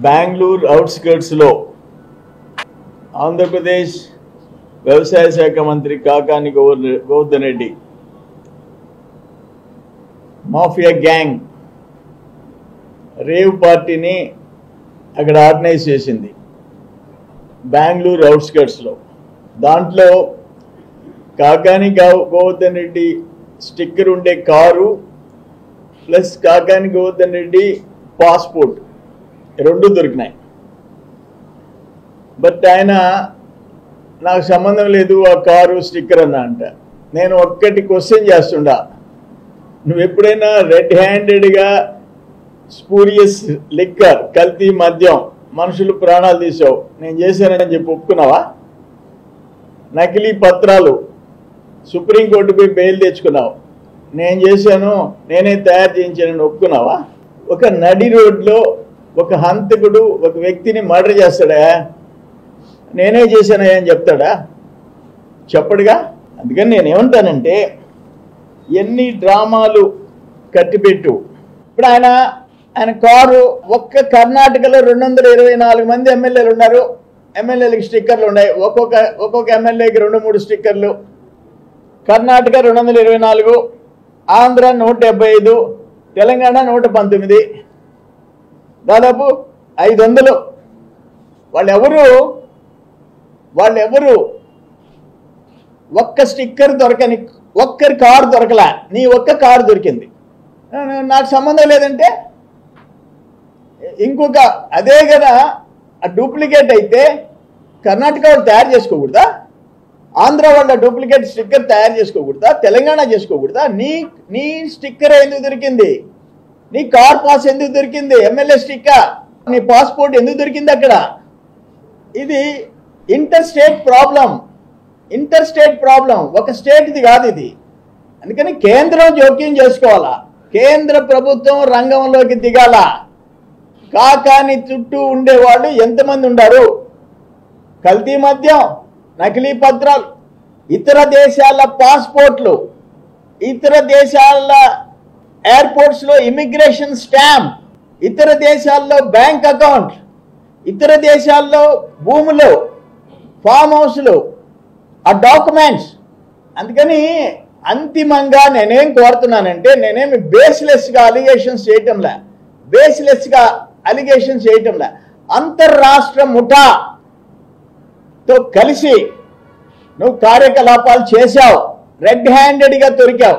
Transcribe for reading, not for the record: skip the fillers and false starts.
Bengaluru outskirts లో ఆంధ్రప్రదేశ్ వ్యవసాయ శాఖ మంత్రి Kakani Govardhan Reddy mafia gang rave పార్టీని అక్కడ ఆర్గనైజ్ చేసింది బెంగళూరు అవుట్స్కర్ట్స్ లో. దాంట్లో కాకాని గోవర్ధన్ రెడ్డి స్టిక్కర్ ఉండే car plus Kakani Govardhan Reddy passport రెండు దొరికినాయి. బట్ ఆయన నాకు సంబంధం లేదు ఆ కారు స్టిక్కర్ అన్న అంట. నేను ఒక్కటి క్వశ్చన్ చేస్తుండా, నువ్వు ఎప్పుడైనా రెడ్ హ్యాండెడ్గా స్పూరియస్ లిక్కర్ కల్తీ మద్యం మనుషులు ప్రాణాలు తీసావు నేను చేశానని చెప్పి ఒప్పుకున్నావా? నకిలీ పత్రాలు సుప్రీంకోర్టుపై బెయిల్ తెచ్చుకున్నావు నేను చేశాను నేనే తయారు చేయించానని ఒప్పుకున్నావా? ఒక నడి రోడ్లో ఒక హంతకుడు ఒక వ్యక్తిని మర్డర్ చేస్తాడా? నేనే చేశానయ్యా అని చెప్తాడా? చెప్పడుగా. అందుకని నేనేమంటానంటే ఎన్ని డ్రామాలు కట్టిపెట్టు. ఇప్పుడు ఆయన కారు ఒక్క కర్ణాటకలో 224 మంది ఎమ్మెల్యేలు ఉన్నారు. ఎమ్మెల్యేలకి స్టిక్కర్లు ఉన్నాయి. ఒక్కొక్క ఎమ్మెల్యేకి 2-3 స్టిక్కర్లు. కర్ణాటక 224, ఆంధ్ర 175, తెలంగాణ 119, దాదాపు 500. వాళ్ళెవరు ఒక్క స్టిక్కర్ దొరకని, ఒక్కరి కారు దొరకలా, నీ ఒక్క కారు దొరికింది. నాకు సంబంధం లేదంటే ఇంకొక అదే కదా ఆ డూప్లికేట్ అయితే కర్ణాటక వాళ్ళు తయారు చేసుకోకూడదా? ఆంధ్ర వాళ్ళ డూప్లికేట్ స్టిక్కర్ తయారు చేసుకోకూడదా? తెలంగాణ చేసుకోకూడదా? నీ స్టిక్కర్ ఎందుకు దొరికింది? నీ కార్ పాస్ ఎందుకు దొరికింది? ఎమ్మెల్యే స్టిక్కర్, నీ పాస్పోర్ట్ ఎందుకు దొరికింది అక్కడ? ఇది ఇంటర్ స్టేట్ ప్రాబ్లం, ఒక స్టేట్ది కాదు ఇది. అందుకని కేంద్రం జోక్యం చేసుకోవాలా, కేంద్ర ప్రభుత్వం రంగంలోకి దిగాల. కాకాని చుట్టూ ఉండేవాళ్ళు ఎంతమంది ఉన్నారు? కల్తీ మద్యం, నకిలీ పత్రాలు, ఇతర దేశాల పాస్పోర్ట్లు, ఇతర దేశాల ఎయిర్పోర్ట్స్లో ఇమిగ్రేషన్ స్టాంప్, ఇతర దేశాల్లో బ్యాంక్ అకౌంట్, ఇతర దేశాల్లో భూములు, ఫామ్ హౌస్లు, ఆ డాక్యుమెంట్స్. అందుకని అంతిమంగా నేనేం కోరుతున్నానంటే, నేనేమి బేస్లెస్గా అలిగేషన్స్ చేయటంలే, అంతర్రాష్ట్ర ముఠాతో కలిసి నువ్వు కార్యకలాపాలు చేశావు, రెడ్ హ్యాండెడ్గా దొరికావు.